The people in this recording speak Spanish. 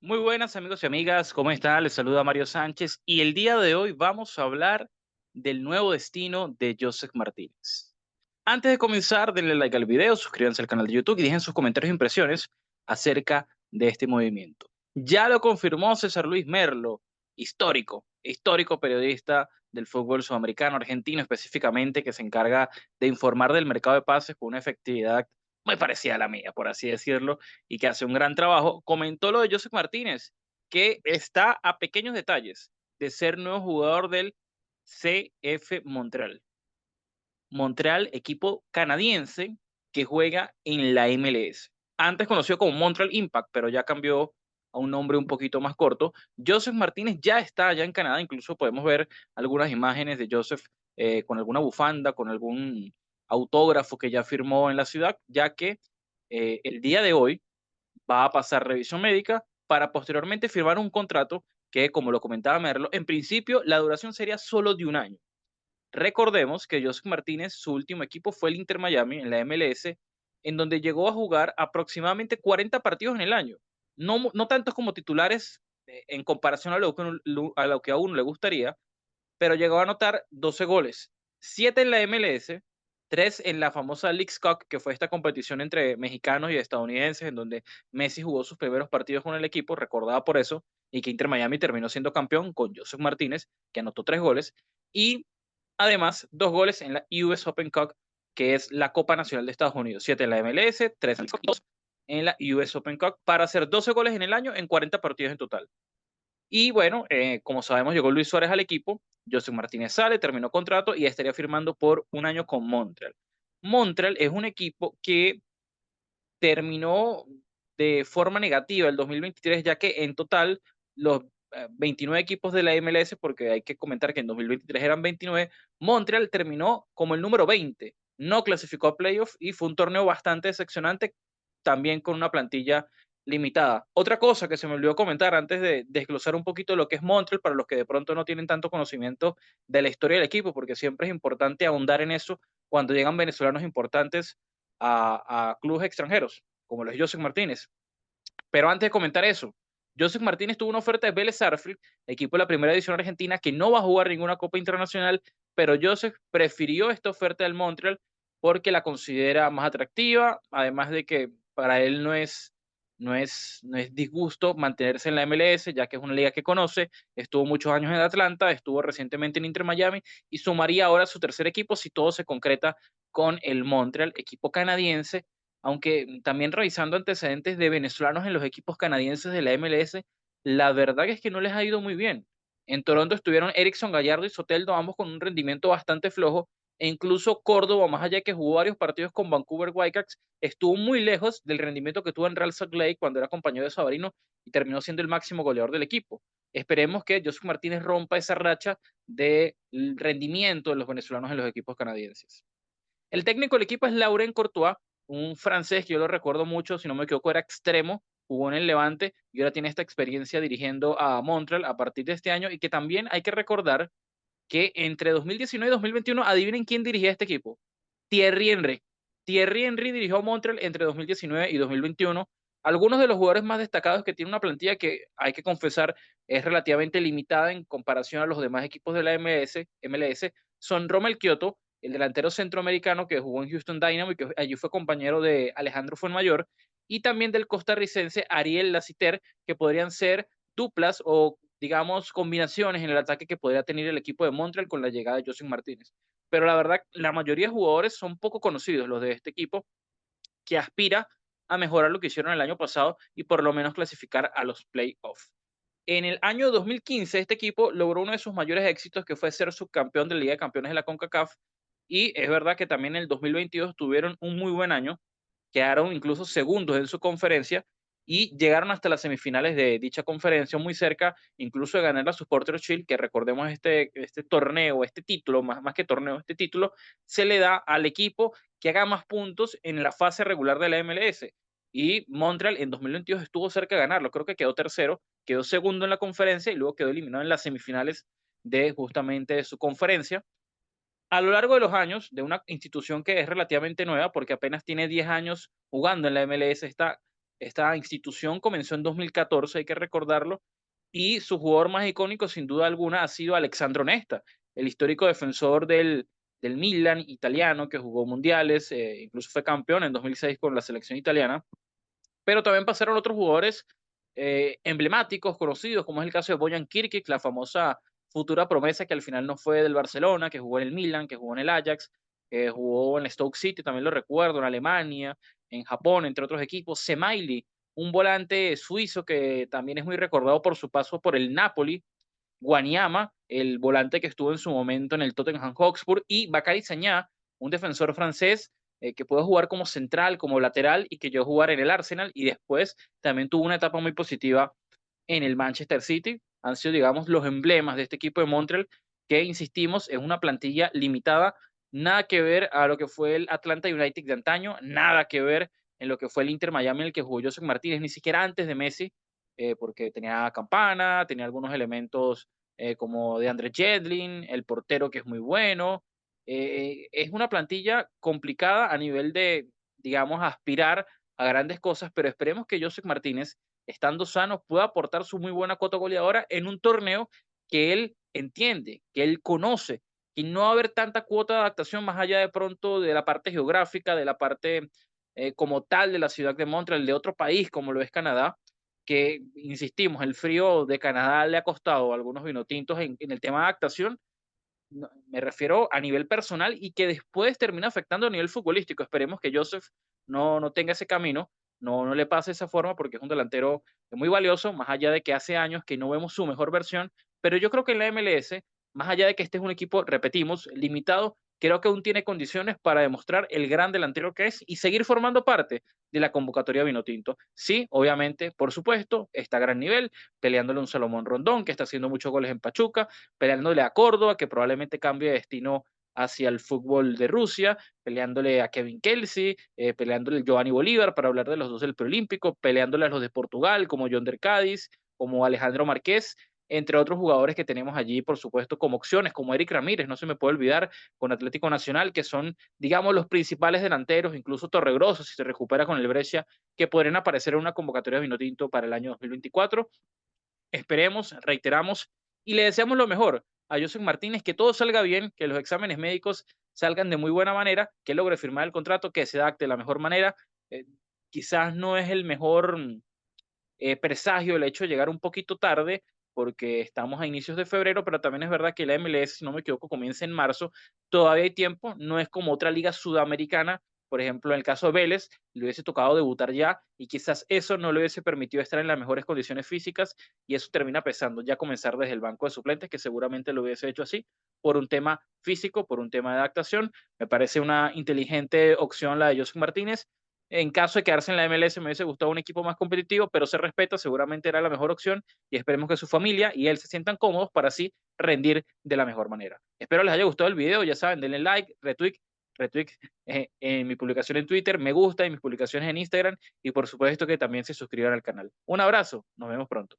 Muy buenas amigos y amigas, ¿cómo están? Les saluda Mario Sánchez y el día de hoy vamos a hablar del nuevo destino de Joseph Martínez. Antes de comenzar, denle like al video, suscríbanse al canal de YouTube y dejen sus comentarios e impresiones acerca de este movimiento. Ya lo confirmó César Luis Merlo, histórico periodista del fútbol sudamericano, argentino específicamente, que se encarga de informar del mercado de pases con una efectividad muy parecida a la mía, por así decirlo, y que hace un gran trabajo. Comentó lo de Joseph Martínez, que está a pequeños detalles de ser nuevo jugador del CF Montreal. Montreal, equipo canadiense que juega en la MLS. Antes conocido como Montreal Impact, pero ya cambió a un nombre un poquito más corto. Joseph Martínez ya está allá en Canadá, incluso podemos ver algunas imágenes de Joseph con alguna bufanda, con algún autógrafo que ya firmó en la ciudad, ya que el día de hoy va a pasar revisión médica para posteriormente firmar un contrato que, como lo comentaba Merlo, en principio la duración sería solo de un año. Recordemos que Joseph Martínez, su último equipo fue el Inter Miami en la MLS, en donde llegó a jugar aproximadamente 40 partidos en el año. No tantos como titulares en comparación a lo que a uno le gustaría, pero llegó a anotar 12 goles, 7 en la MLS, 3 en la famosa Leagues Cup, que fue esta competición entre mexicanos y estadounidenses, en donde Messi jugó sus primeros partidos con el equipo, recordada por eso, y que Inter Miami terminó siendo campeón con Joseph Martínez, que anotó 3 goles, y además 2 goles en la US Open Cup, que es la Copa Nacional de Estados Unidos, 7 en la MLS, 3 en la US Open Cup, para hacer 12 goles en el año en 40 partidos en total. Y bueno, como sabemos, llegó Luis Suárez al equipo, José Martínez sale, terminó contrato y estaría firmando por un año con Montreal. Montreal es un equipo que terminó de forma negativa el 2023, ya que en total los 29 equipos de la MLS, porque hay que comentar que en 2023 eran 29, Montreal terminó como el número 20, no clasificó a playoff y fue un torneo bastante decepcionante, también con una plantilla limitada. Otra cosa que se me olvidó comentar antes de desglosar un poquito lo que es Montreal, para los que de pronto no tienen tanto conocimiento de la historia del equipo, porque siempre es importante ahondar en eso cuando llegan venezolanos importantes a clubes extranjeros, como lo es Joseph Martínez. Pero antes de comentar eso, Joseph Martínez tuvo una oferta de Vélez Sarsfield, equipo de la primera división argentina, que no va a jugar ninguna Copa Internacional, pero Joseph prefirió esta oferta del Montreal porque la considera más atractiva, además de que para él no es disgusto mantenerse en la MLS, ya que es una liga que conoce, estuvo muchos años en Atlanta, estuvo recientemente en Inter Miami y sumaría ahora su tercer equipo si todo se concreta con el Montreal, equipo canadiense, aunque también revisando antecedentes de venezolanos en los equipos canadienses de la MLS, la verdad es que no les ha ido muy bien. En Toronto estuvieron Erickson Gallardo y Soteldo, ambos con un rendimiento bastante flojo, e incluso Córdoba, más allá de que jugó varios partidos con Vancouver Whitecaps, estuvo muy lejos del rendimiento que tuvo en Real Salt Lake cuando era compañero de Sabarino y terminó siendo el máximo goleador del equipo. Esperemos que Joseph Martínez rompa esa racha de rendimiento de los venezolanos en los equipos canadienses. El técnico del equipo es Laurent Courtois, un francés que yo lo recuerdo mucho, si no me equivoco, era extremo, jugó en el Levante y ahora tiene esta experiencia dirigiendo a Montreal a partir de este año, y que también hay que recordar que entre 2019 y 2021, adivinen quién dirigía este equipo. Thierry Henry. Thierry Henry dirigió a Montreal entre 2019 y 2021. Algunos de los jugadores más destacados que tiene una plantilla que, hay que confesar, es relativamente limitada en comparación a los demás equipos de la MLS son Romel Kioto, el delantero centroamericano que jugó en Houston Dynamo y que allí fue compañero de Alejandro Fuenmayor, y también del costarricense Ariel Lassiter, que podrían ser duplas o, digamos, combinaciones en el ataque que podría tener el equipo de Montreal con la llegada de Joseph Martínez. Pero la verdad, la mayoría de jugadores son poco conocidos, los de este equipo, que aspira a mejorar lo que hicieron el año pasado y por lo menos clasificar a los playoffs. En el año 2015, este equipo logró uno de sus mayores éxitos, que fue ser subcampeón de la Liga de Campeones de la CONCACAF. Y es verdad que también en el 2022 tuvieron un muy buen año, quedaron incluso segundos en su conferencia y llegaron hasta las semifinales de dicha conferencia, muy cerca incluso de ganar la Supporters Shield, que recordemos este torneo, este título, más que torneo, este título se le da al equipo que haga más puntos en la fase regular de la MLS. Y Montreal en 2022 estuvo cerca de ganarlo, creo que quedó tercero, quedó segundo en la conferencia y luego quedó eliminado en las semifinales de justamente su conferencia. A lo largo de los años, de una institución que es relativamente nueva, porque apenas tiene 10 años jugando en la MLS, esta Esta institución comenzó en 2014, hay que recordarlo, y su jugador más icónico, sin duda alguna, ha sido Alexandro Nesta, el histórico defensor del Milan italiano, que jugó mundiales, incluso fue campeón en 2006 con la selección italiana, pero también pasaron otros jugadores emblemáticos, conocidos, como es el caso de Bojan Kirkic, la famosa futura promesa que al final no fue del Barcelona, que jugó en el Milan, que jugó en el Ajax, que jugó en Stoke City, también lo recuerdo, en Alemania, en Japón, entre otros equipos. Semaili, un volante suizo que también es muy recordado por su paso por el Napoli. Wanyama, el volante que estuvo en su momento en el Tottenham Hotspur, y Bakary Sagna, un defensor francés que puede jugar como central, como lateral, y que yo jugar en el Arsenal, y después también tuvo una etapa muy positiva en el Manchester City. Han sido, digamos, los emblemas de este equipo de Montreal, que insistimos, es una plantilla limitada, nada que ver a lo que fue el Atlanta United de antaño, nada que ver en lo que fue el Inter Miami en el que jugó Joseph Martínez, ni siquiera antes de Messi, porque tenía Campana, tenía algunos elementos como de Andre Jedlin, el portero que es muy bueno. Es una plantilla complicada a nivel de, digamos, aspirar a grandes cosas, pero esperemos que Joseph Martínez, estando sano, pueda aportar su muy buena cuota goleadora en un torneo que él entiende, que él conoce, y no va a haber tanta cuota de adaptación más allá de pronto de la parte geográfica, de la parte como tal de la ciudad de Montreal, de otro país como lo es Canadá, que, insistimos, el frío de Canadá le ha costado a algunos vinotintos en el tema de adaptación. No, me refiero a nivel personal y que después termina afectando a nivel futbolístico. Esperemos que Joseph no tenga ese camino, no le pase esa forma, porque es un delantero muy valioso, más allá de que hace años que no vemos su mejor versión, pero yo creo que en la MLS, más allá de que este es un equipo, repetimos, limitado, creo que aún tiene condiciones para demostrar el gran delantero que es y seguir formando parte de la convocatoria Vinotinto. Sí, obviamente, por supuesto, está a gran nivel, peleándole un Salomón Rondón, que está haciendo muchos goles en Pachuca, peleándole a Córdoba, que probablemente cambie de destino hacia el fútbol de Rusia, peleándole a Kevin Kelsey, peleándole a Giovanni Bolívar, para hablar de los dos del preolímpico, peleándole a los de Portugal, como Yonder Cádiz, como Alejandro Marqués, entre otros jugadores que tenemos allí, por supuesto, como opciones, como Eric Ramírez, no se me puede olvidar, con Atlético Nacional, que son, digamos, los principales delanteros, incluso Torregrosa, si se recupera con el Brescia, que podrían aparecer en una convocatoria de Vinotinto para el año 2024. Esperemos, reiteramos y le deseamos lo mejor a Joseph Martínez, que todo salga bien, que los exámenes médicos salgan de muy buena manera, que logre firmar el contrato, que se adapte de la mejor manera. Eh, Quizás no es el mejor presagio el hecho de llegar un poquito tarde, porque estamos a inicios de febrero, pero también es verdad que la MLS, si no me equivoco, comienza en marzo. Todavía hay tiempo, no es como otra liga sudamericana. Por ejemplo, en el caso de Vélez, le hubiese tocado debutar ya y quizás eso no le hubiese permitido estar en las mejores condiciones físicas, y eso termina pesando ya comenzar desde el banco de suplentes, que seguramente lo hubiese hecho así por un tema físico, por un tema de adaptación. Me parece una inteligente opción la de José Martínez. En caso de quedarse en la MLS, me hubiese gustado un equipo más competitivo, pero se respeta, seguramente era la mejor opción, y esperemos que su familia y él se sientan cómodos para así rendir de la mejor manera. Espero les haya gustado el video, ya saben, denle like, retweet en mi publicación en Twitter, me gusta en mis publicaciones en Instagram, y por supuesto que también se suscriban al canal. Un abrazo, nos vemos pronto.